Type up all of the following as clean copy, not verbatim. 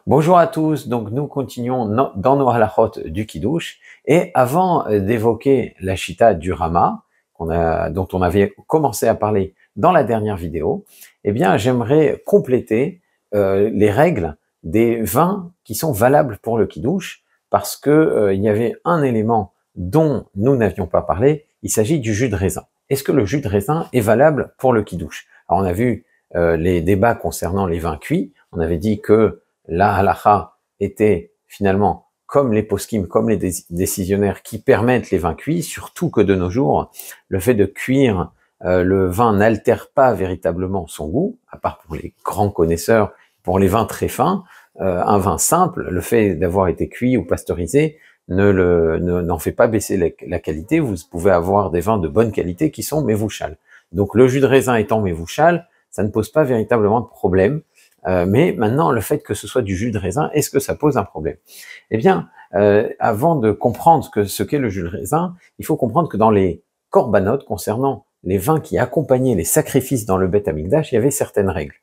Bonjour à tous, donc nous continuons dans nos halachot du Kiddush et avant d'évoquer la Shita du Rama, dont on avait commencé à parler dans la dernière vidéo, eh bien j'aimerais compléter les règles des vins qui sont valables pour le Kiddush parce que il y avait un élément dont nous n'avions pas parlé, il s'agit du jus de raisin. Est-ce que le jus de raisin est valable pour le Kiddush? Alors on a vu les débats concernant les vins cuits, on avait dit que la halacha était finalement comme les poskim, comme les décisionnaires qui permettent les vins cuits, surtout que de nos jours, le fait de cuire le vin n'altère pas véritablement son goût, à part pour les grands connaisseurs, pour les vins très fins. Un vin simple, le fait d'avoir été cuit ou pasteurisé n'en fait pas baisser la qualité. Vous pouvez avoir des vins de bonne qualité qui sont mévouchal. Donc le jus de raisin étant mévouchal, ça ne pose pas véritablement de problème. Mais maintenant, le fait que ce soit du jus de raisin, est-ce que ça pose un problème? Eh bien, avant de comprendre ce qu'est le jus de raisin, il faut comprendre que dans les korbanot, concernant les vins qui accompagnaient les sacrifices dans le Beth Amikdash, il y avait certaines règles.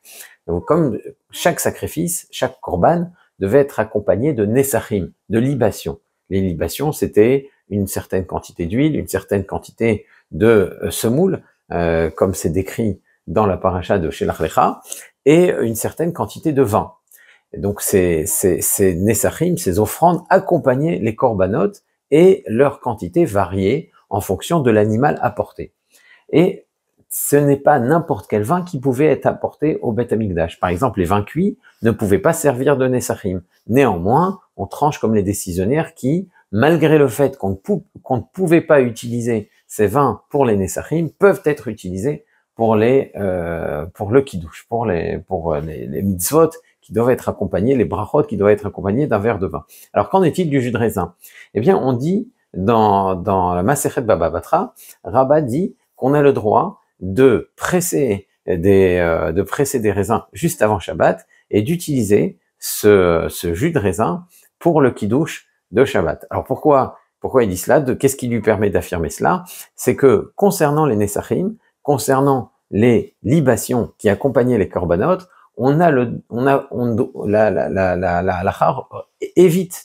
Donc, comme chaque sacrifice, chaque korban devait être accompagné de nesachim, de libations. Les libations, c'était une certaine quantité d'huile, une certaine quantité de semoule, comme c'est décrit dans la paracha de Shelach Lecha, et une certaine quantité de vin. Et donc ces nesachim, ces offrandes accompagnaient les korbanot et leur quantité variait en fonction de l'animal apporté. Et ce n'est pas n'importe quel vin qui pouvait être apporté au Beth Amikdash. Par exemple, les vins cuits ne pouvaient pas servir de nesachim. Néanmoins, on tranche comme les décisionnaires qui, malgré le fait qu'on ne pouvait pas utiliser ces vins pour les nesachim, peuvent être utilisés pour le kiddush, pour les mitzvot qui doivent être accompagnés, les brachot qui doivent être accompagnés d'un verre de vin. Alors qu'en est-il du jus de raisin? Eh bien, on dit dans la Masechet Baba Batra, Rabba dit qu'on a le droit de presser des raisins juste avant Shabbat et d'utiliser ce jus de raisin pour le kiddush de Shabbat. Alors pourquoi il dit cela? Qu'est-ce qui lui permet d'affirmer cela? C'est que concernant les nesachim, concernant les libations qui accompagnaient les korbanot, la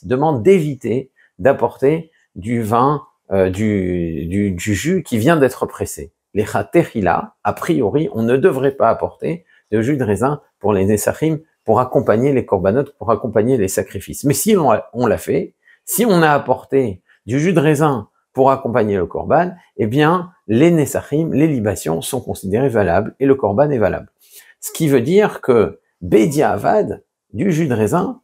demande d'éviter d'apporter du vin, du jus qui vient d'être pressé. Les chatechila, a priori, on ne devrait pas apporter de jus de raisin pour les nesachim, pour accompagner les korbanot, pour accompagner les sacrifices. Mais si on l'a fait, si on a apporté du jus de raisin pour accompagner le korban, eh bien, les nesachim, les libations sont considérées valables et le korban est valable. Ce qui veut dire que bediavad, du jus de raisin,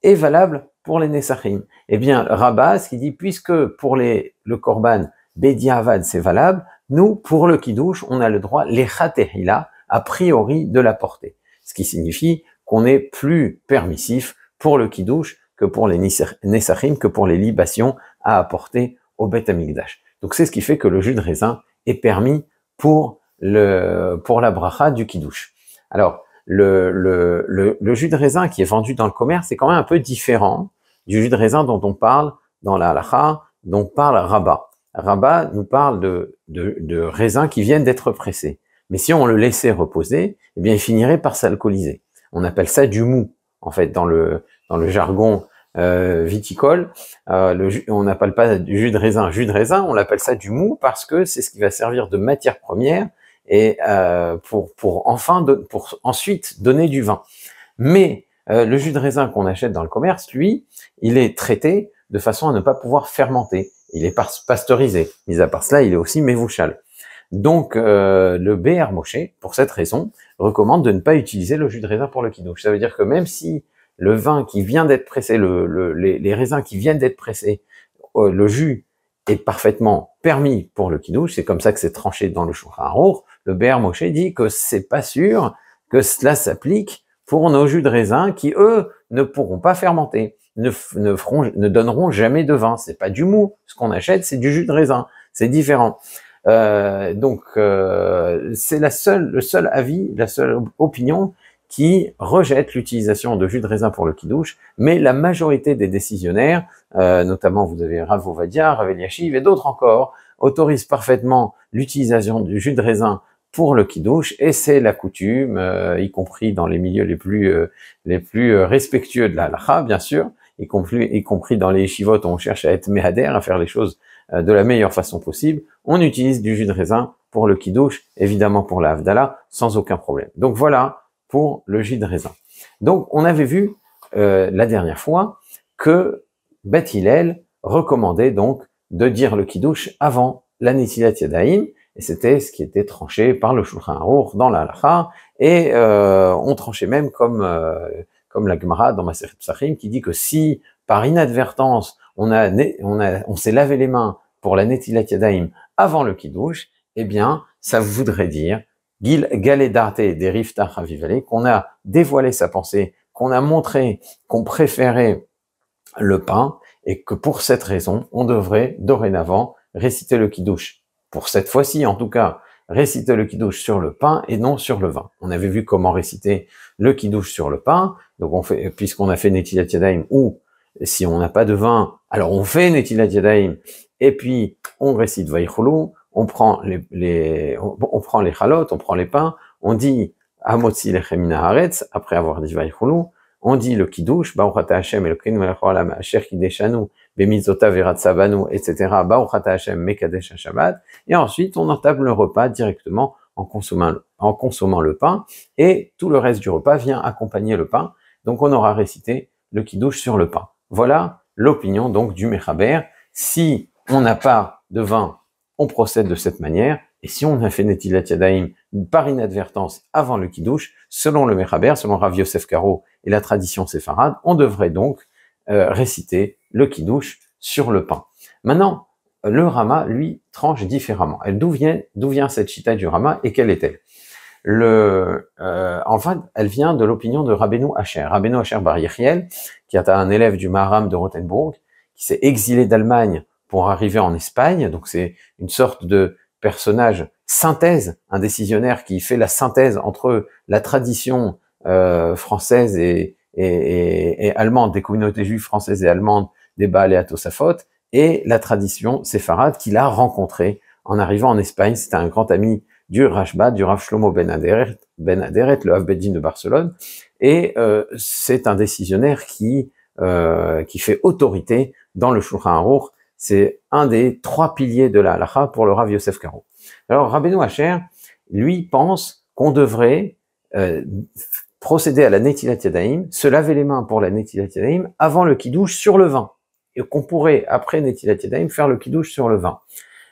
est valable pour les nesachim. Eh bien, Rabba, ce qui dit, puisque pour le korban, bediavad, c'est valable, nous, pour le kiddush, on a le droit, les chatechila, a priori, de l'apporter. Ce qui signifie qu'on est plus permissif pour le kiddush que pour les nesachim, que pour les libations à apporter au Beth Amikdash. Donc c'est ce qui fait que le jus de raisin est permis pour la bracha du kiddush. Alors le jus de raisin qui est vendu dans le commerce c'est quand même un peu différent du jus de raisin dont on parle dans la halacha, dont parle Rabba. Rabba nous parle de raisins qui viennent d'être pressés. Mais si on le laissait reposer, eh bien il finirait par s'alcooliser. On appelle ça du mou en fait dans le jargon viticole, on n'appelle pas du jus de raisin, on l'appelle ça du mou parce que c'est ce qui va servir de matière première et pour ensuite donner du vin. Mais le jus de raisin qu'on achète dans le commerce, lui, il est traité de façon à ne pas pouvoir fermenter. Il est pasteurisé. Mis à part cela, il est aussi mévouchal. Donc le Béher Moshe, pour cette raison, recommande de ne pas utiliser le jus de raisin pour le kiddush. Ça veut dire que même si le vin qui vient d'être pressé, les raisins qui viennent d'être pressés, le jus est parfaitement permis pour le kiddush, c'est comme ça que c'est tranché dans le Shulchan Aruch. Le Béher Moshe dit que c'est pas sûr que cela s'applique pour nos jus de raisin qui, eux, ne pourront pas fermenter, ne donneront jamais de vin. C'est pas du mou. Ce qu'on achète, c'est du jus de raisin. C'est différent. Donc, c'est le seul avis, la seule opinion qui rejette l'utilisation de jus de raisin pour le kiddush, mais la majorité des décisionnaires, notamment vous avez Rav Ovadia, Rav Eliashiv et d'autres encore, autorisent parfaitement l'utilisation du jus de raisin pour le kiddush, et c'est la coutume, y compris dans les milieux les plus respectueux de la halakha, bien sûr, y compris dans les yeshivot où on cherche à être mehader, à faire les choses de la meilleure façon possible. On utilise du jus de raisin pour le kiddush, évidemment pour la havdalah, sans aucun problème. Donc voilà pour le jus de raisin. Donc on avait vu la dernière fois que Beth Hillel recommandait donc de dire le kiddush avant la Netilat Yadayim, et c'était ce qui était tranché par le Shulchan Aruch dans la halakha, et on tranchait même comme la Gemara dans Masechet Psachim qui dit que si par inadvertance on s'est lavé les mains pour la Netilat Yadayim avant le kiddush, eh bien ça voudrait dire Galé Darte des Riftach Avivale, qu'on a dévoilé sa pensée, qu'on a montré qu'on préférait le pain, et que pour cette raison, on devrait dorénavant réciter le kiddush. Pour cette fois-ci, en tout cas, réciter le kiddush sur le pain et non sur le vin. On avait vu comment réciter le kiddush sur le pain. Donc puisqu'on a fait Netilat Yadayim, ou si on n'a pas de vin, alors on fait Netilat Yadayim, et puis on récite Vayichulu, on prend on prend les chalotes, on prend les pains, on dit Hamotzi lechem min haaretz, après avoir dit Vayichulu, on dit le kiddush, Baruch ata Hashem Elokeinu melech haolam asher kideshanu bemitzvotav veratzavanu, etc. Baruch ata Hashem mekadesh hashabbat. Et ensuite, on entame le repas directement en consommant le pain, et tout le reste du repas vient accompagner le pain. Donc, on aura récité le kiddush sur le pain. Voilà l'opinion donc du Mechaber. Si on n'a pas de vin, on procède de cette manière. Et si on a fait Netilat Yadayim par inadvertance avant le kiddush, selon le Mechaber, selon Rav Yosef Karo et la tradition séfarade, on devrait donc réciter le kiddush sur le pain. Maintenant, le Rama, lui, tranche différemment. D'où vient cette chita du Rama, et quelle est-elle? En fait, elle vient de l'opinion de Rabbeinu Asher. Rabbeinu Asher Bar Yechiel, qui est un élève du Maharam de Rothenburg, qui s'est exilé d'Allemagne pour arriver en Espagne. Donc c'est une sorte de personnage synthèse, un décisionnaire qui fait la synthèse entre la tradition française et allemande, des communautés juives françaises et allemandes, des Baal et Tosafot, et la tradition séfarade qu'il a rencontrée en arrivant en Espagne. C'était un grand ami du Rashba, du Rav Shlomo Ben Aderet, le Hav Beddin de Barcelone, et c'est un décisionnaire qui fait autorité dans le Shulchan Aruch. C'est un des 3 piliers de la halakha pour le Rav Yosef Karo. Alors Rabbeinu Asher, lui, pense qu'on devrait procéder à la Netilat Yadayim, se laver les mains pour la Netilat Yadayim avant le kiddush sur le vin, et qu'on pourrait, après Netilat Yadayim, faire le kiddush sur le vin.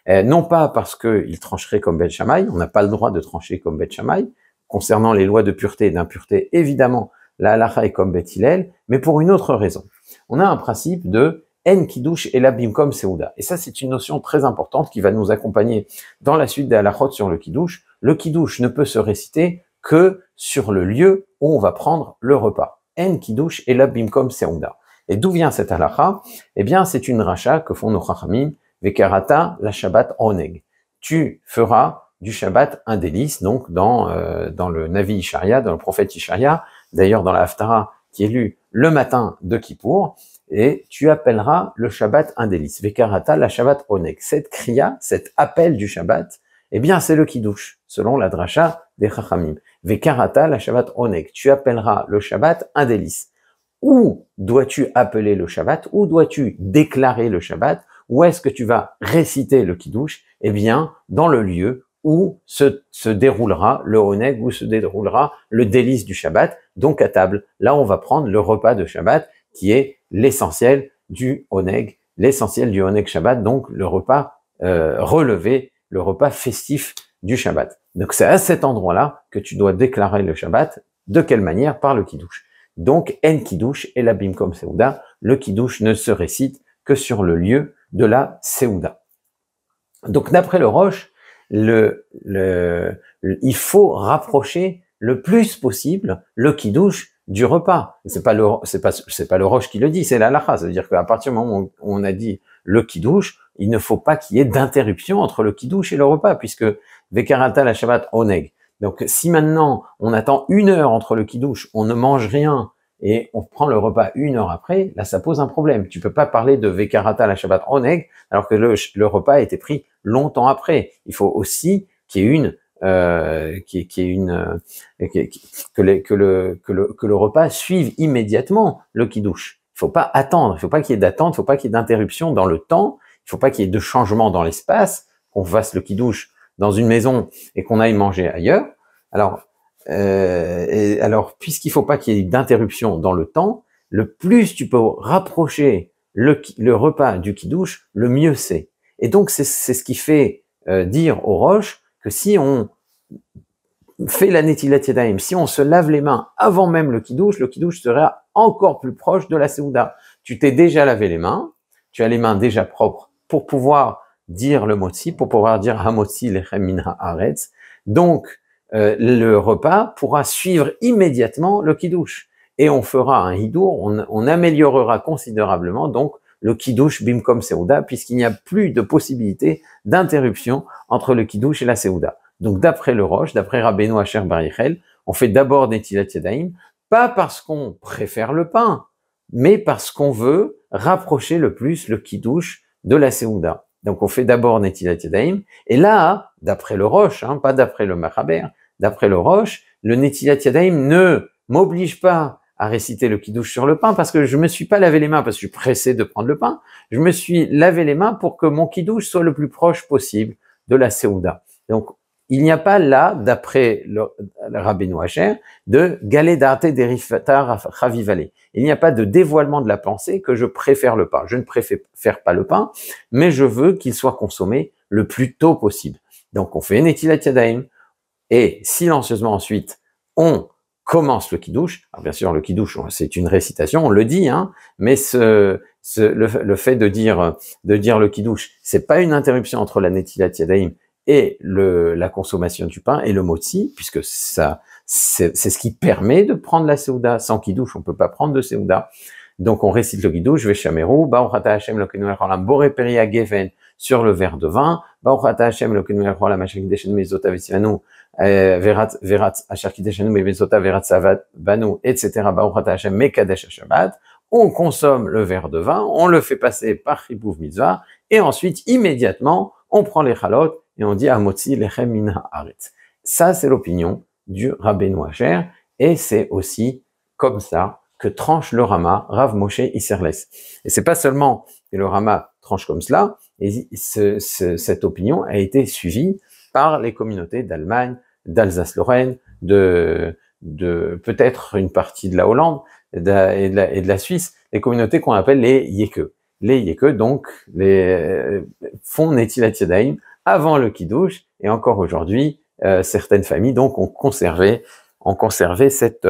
Non pas parce qu'il trancherait comme Beth Shammai, on n'a pas le droit de trancher comme Beth Shammai, concernant les lois de pureté et d'impureté, évidemment, la halakha est comme Beth Hillel, mais pour une autre raison. On a un principe de En Kiddush et la Bimkom Seuda. Et ça, c'est une notion très importante qui va nous accompagner dans la suite des halachot sur le Kiddush. Le Kiddush ne peut se réciter que sur le lieu où on va prendre le repas. En Kiddush et la Bimkom Seuda. Et d'où vient cette halakha? Eh bien, c'est une racha que font nos chachamim, Vekarata la Shabbat Oneg. Tu feras du Shabbat un délice, donc dans le Navi Isharia, dans le prophète Isharia, d'ailleurs dans la Haftara qui est lue le matin de Kippour, et tu appelleras le Shabbat un délice. Vekarata la Shabbat Oneg. Cette kriya, cet appel du Shabbat, eh bien c'est le Kiddush, selon la dracha des Chachamim. Vekarata la Shabbat Oneg. Tu appelleras le Shabbat un délice. Où dois-tu appeler le Shabbat? Où dois-tu déclarer le Shabbat? Où est-ce que tu vas réciter le Kiddush? Eh bien, dans le lieu où se déroulera le Oneg, où se déroulera le délice du Shabbat, donc à table. Là, on va prendre le repas de Shabbat, qui est l'essentiel du Oneg, Shabbat, donc le repas relevé, le repas festif du Shabbat. Donc c'est à cet endroit-là que tu dois déclarer le Shabbat. De quelle manière? Par le Kiddush. Donc, En Kiddush et la Bimkom Seuda, le Kiddush ne se récite que sur le lieu de la Seuda. Donc, d'après le Roche, il faut rapprocher le plus possible le Kiddush du repas. C'est pas le Roche qui le dit, c'est la halakha. Ça veut dire qu'à partir du moment où on a dit le Kiddush, il ne faut pas qu'il y ait d'interruption entre le Kiddush et le repas, puisque Vekarata la Shabbat Oneg. Donc, si maintenant, on attend 1 heure entre le kiddush, on ne mange rien et on prend le repas 1 heure après, là, ça pose un problème. Tu peux pas parler de Vekarata la Shabbat Oneg alors que le repas a été pris longtemps après. Il faut aussi qu'il y ait que le repas suive immédiatement le kiddush. Il faut pas attendre, il faut pas qu'il y ait d'attente, il faut pas qu'il y ait d'interruption dans le temps, il faut pas qu'il y ait de changement dans l'espace, qu'on fasse le kiddush dans une maison et qu'on aille manger ailleurs. Alors, puisqu'il faut pas qu'il y ait d'interruption dans le temps, le plus tu peux rapprocher le repas du kiddush, le mieux c'est. Et donc, c'est ce qui fait dire au roche que si on fait la netilat yadayim, si on se lave les mains avant même le kiddush sera encore plus proche de la seuda. Tu t'es déjà lavé les mains, tu as les mains déjà propres pour pouvoir dire le motzi, pour pouvoir dire hamotzi lechem min haaretz. Donc, le repas pourra suivre immédiatement le kiddush. Et on fera un hidour, on améliorera considérablement donc le kiddush bimkom seuda, puisqu'il n'y a plus de possibilité d'interruption entre le kiddush et la seuda. Donc d'après le Roche, d'après Rabbeinu Asher Bar Yechiel, on fait d'abord Netilat Yadayim, pas parce qu'on préfère le pain, mais parce qu'on veut rapprocher le plus le kiddush de la seuda. Donc on fait d'abord Netilat Yadayim, et là, d'après le Roche, pas d'après le Machaber, d'après le Roche, le Netilat Yadayim ne m'oblige pas à réciter le kiddush sur le pain parce que je me suis pas lavé les mains parce que je suis pressé de prendre le pain. Je me suis lavé les mains pour que mon kiddush soit le plus proche possible de la seuda. Donc, il n'y a pas là, d'après le Rabbeinu Asher, de galé d'arte derifatar chavivale. Il n'y a pas de dévoilement de la pensée que je préfère le pain. Je ne préfère pas le pain, mais je veux qu'il soit consommé le plus tôt possible. Donc, on fait Netilat Yadayim et silencieusement ensuite, on commence le kiddush. Alors bien sûr, le kiddush, c'est une récitation, on le dit, mais le fait de dire le kiddush, c'est pas une interruption entre la Netilat Yadayim et la consommation du pain et le motzi, puisque ça, c'est ce qui permet de prendre la seuda. Sans kiddush, on peut pas prendre de seuda. Donc on récite le kiddush, Veshameru, Baruch ata Hashem Elokeinu melech haolam boré peri hagefen sur le verre de vin, Baruch ata Hashem Elokeinu melech haolam asher kideshanu mezota v'tzivanu verat asher kideshanu mezota verat savanu, etc. Baruch ata Hashem mekadesh Shabbat. On consomme le verre de vin, on le fait passer par chibouv mitzvah, et ensuite immédiatement on prend les chalot et on dit Hamotzi lechem min haaretz. Ça c'est l'opinion du Rabbeinu Asher, et c'est aussi comme ça que tranche le Rama, Rav Moshe Isserles. Et c'est pas seulement que le Rama tranche comme cela, et cette opinion a été suivie par les communautés d'Allemagne, d'Alsace-Lorraine, de peut-être une partie de la Hollande et de la Suisse, les communautés qu'on appelle les Yeke. Les Yeke, donc, font Netilat Yadayim avant le kiddush, et encore aujourd'hui, certaines familles donc ont conservé cette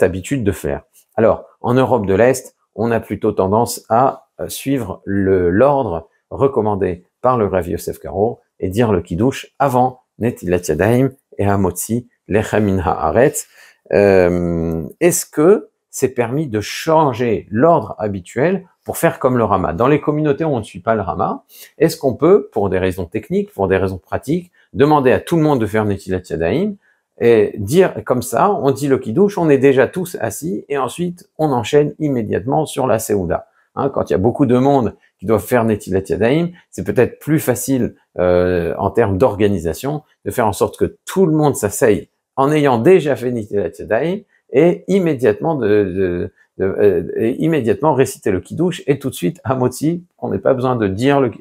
habitude de faire. Alors, en Europe de l'Est, on a plutôt tendance à suivre l'ordre recommandé par le Rav Yosef Karo et dire le kiddush avant Netilat Yadayim et Hamotzi lechem min haaretz. Est-ce que c'est permis de changer l'ordre habituel pour faire comme le Rama? Dans les communautés où on ne suit pas le Rama, est-ce qu'on peut, pour des raisons techniques, pour des raisons pratiques, demander à tout le monde de faire Netilat Yadayim et dire comme ça, on dit le kiddush, on est déjà tous assis et ensuite on enchaîne immédiatement sur la seuda. Quand il y a beaucoup de monde qui doivent faire Netilat Yadayim, c'est peut-être plus facile en termes d'organisation de faire en sorte que tout le monde s'asseye en ayant déjà fait Netilat Yadayim et immédiatement immédiatement réciter le kiddush et tout de suite Hamotzi, on n'ait pas besoin de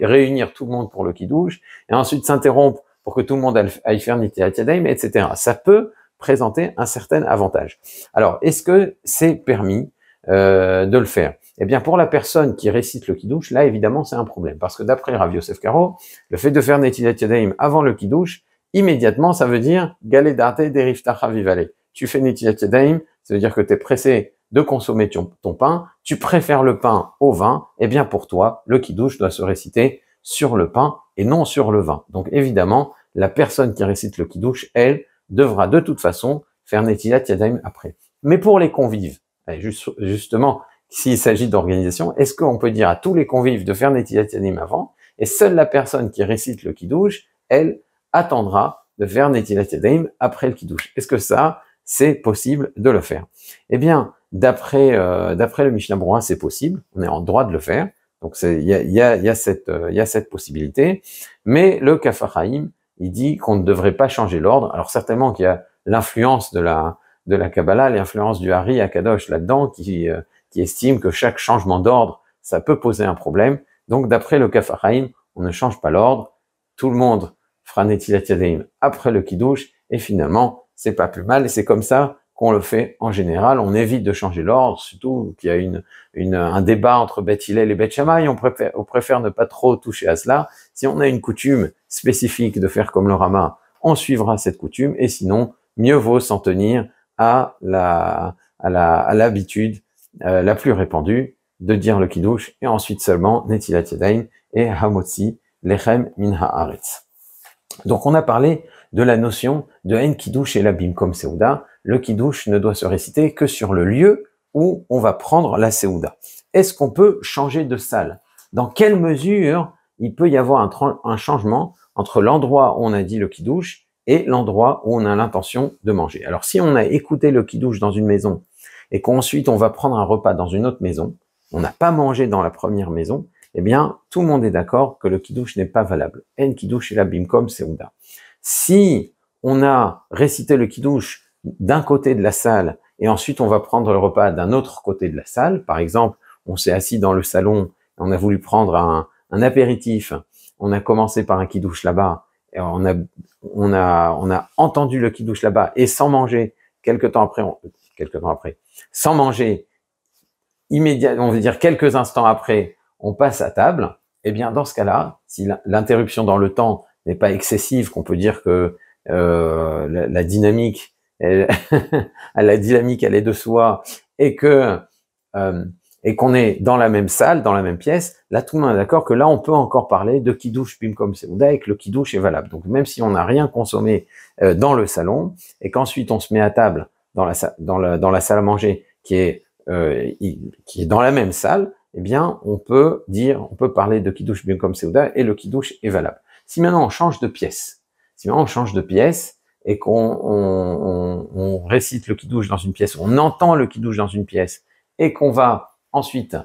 réunir tout le monde pour le kiddush et ensuite s'interrompre pour que tout le monde aille faire Netilat Yadayim, etc. Ça peut présenter un certain avantage. Alors, est-ce que c'est permis de le faire? Eh bien, pour la personne qui récite le kiddush, là, évidemment, c'est un problème. Parce que d'après Rav Yosef Karo, le fait de faire Netilat Yadayim avant le kiddush, immédiatement, ça veut dire galé d'arte derifta chavivale. Tu fais Netilat Yadayim, ça veut dire que tu es pressé de consommer ton pain, tu préfères le pain au vin, eh bien pour toi, le kiddush doit se réciter sur le pain et non sur le vin. Donc évidemment, la personne qui récite le kiddush, elle, devra de toute façon faire Netilat Yadayim après. Mais pour les convives, justement, s'il s'agit d'organisation, est-ce qu'on peut dire à tous les convives de faire Netilat Yadayim avant, et seule la personne qui récite le kiddush, elle, attendra de faire Netilat Yadayim après le kiddush? Est-ce que ça, c'est possible de le faire? Eh bien, d'après le Mishnah Berurah, c'est possible, on est en droit de le faire, donc il y a cette possibilité, mais le Kaf HaChaim, il dit qu'on ne devrait pas changer l'ordre. Alors certainement qu'il y a l'influence de la Kabbalah, l'influence du Hari Akadosh là-dedans, qui estime que chaque changement d'ordre, ça peut poser un problème. Donc d'après le Kaf HaChaim, on ne change pas l'ordre. Tout le monde fera Netilat Yadayim après le Kiddush, et finalement, c'est pas plus mal, et c'est comme ça qu'on le fait en général. On évite de changer l'ordre, surtout qu'il y a un débat entre Beth Hillel et Beth Shammai. On préfère ne pas trop toucher à cela. Si on a une coutume spécifique de faire comme le Rama, on suivra cette coutume, et sinon, mieux vaut s'en tenir à l'habitude la plus répandue de dire le Kiddush, et ensuite seulement Netilat Yadayim et Hamotzi Lechem Min Haaretz. Donc on a parlé de la notion de En Kiddush et la Bimkom Seuda. Le Kiddush ne doit se réciter que sur le lieu où on va prendre la Seuda. Est-ce qu'on peut changer de salle? Dans quelle mesure il peut y avoir un changement entre l'endroit où on a dit le Kiddush et l'endroit où on a l'intention de manger? Alors si on a écouté le Kiddush dans une maison et qu'ensuite on va prendre un repas dans une autre maison, on n'a pas mangé dans la première maison, eh bien, tout le monde est d'accord que le Kiddush n'est pas valable. En Kiddush et la Bimkom Seuda. Si on a récité le Kiddush d'un côté de la salle et ensuite on va prendre le repas d'un autre côté de la salle, par exemple, on s'est assis dans le salon, on a voulu prendre un apéritif, on a commencé par un Kiddush là-bas, et on a entendu le Kiddush là-bas, et sans manger, quelques temps après, sans manger, immédiatement, on veut dire quelques instants après, on passe à table, eh bien, dans ce cas-là, si l'interruption dans le temps n'est pas excessive, qu'on peut dire que la dynamique, elle est de soi, et qu'on est dans la même salle, dans la même pièce, là, tout le monde est d'accord que là, on peut encore parler de Kiddush Bimkom Seuda et que le Kiddush est valable. Donc, même si on n'a rien consommé dans le salon, et qu'ensuite on se met à table dans la salle à manger, qui est dans la même salle, eh bien, on peut parler de Kiddush Bimkom Seuda et le Kiddush est valable. Si maintenant on change de pièce, et qu'on récite le Kiddush dans une pièce, on entend le Kiddush dans une pièce, et qu'on va ensuite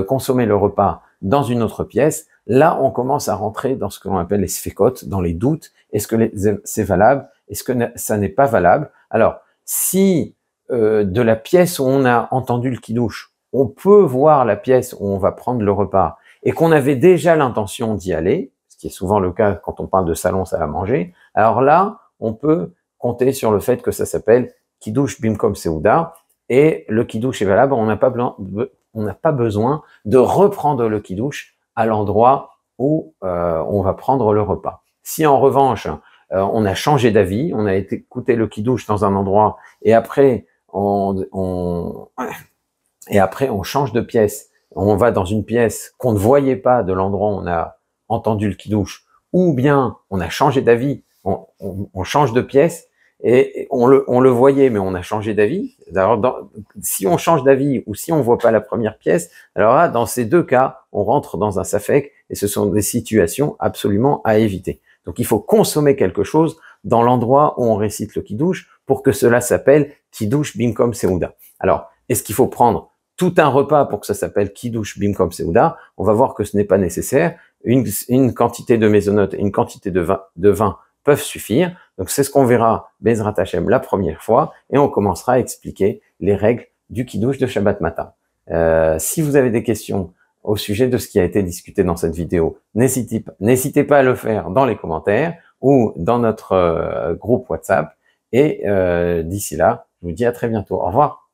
consommer le repas dans une autre pièce, là, on commence à rentrer dans ce que l'on appelle les sfekot, dans les doutes. Est-ce que c'est valable? Est-ce que ça n'est pas valable? Alors, si de la pièce où on a entendu le Kiddush, on peut voir la pièce où on va prendre le repas, et qu'on avait déjà l'intention d'y aller, ce qui est souvent le cas quand on parle de salon, salle à manger, alors là, on peut compter sur le fait que ça s'appelle Kiddush Bimkom Seuda, et le Kiddush est valable, on n'a pas besoin de reprendre le Kiddush à l'endroit où on va prendre le repas. Si en revanche, on a changé d'avis, on a écouté le Kiddush dans un endroit, et après, on change de pièce, on va dans une pièce qu'on ne voyait pas de l'endroit où on a entendu le Kiddush, ou bien on a changé d'avis, on change de pièce, et on le voyait, mais on a changé d'avis. Alors, si on change d'avis ou si on voit pas la première pièce, alors là, dans ces deux cas, on rentre dans un safek, et ce sont des situations absolument à éviter. Donc, il faut consommer quelque chose dans l'endroit où on récite le Kiddush pour que cela s'appelle Kiddush Bimkom Seuda. Alors, est-ce qu'il faut prendre tout un repas pour que ça s'appelle Kiddush Bimkom Seuda? On va voir que ce n'est pas nécessaire. Une quantité de mésonote et une quantité de vin peuvent suffire. Donc, c'est ce qu'on verra Bezrat Hashem la première fois, et on commencera à expliquer les règles du Kiddush de Shabbat matin. Si vous avez des questions au sujet de ce qui a été discuté dans cette vidéo, n'hésitez pas à le faire dans les commentaires ou dans notre groupe WhatsApp. Et d'ici là, je vous dis à très bientôt. Au revoir.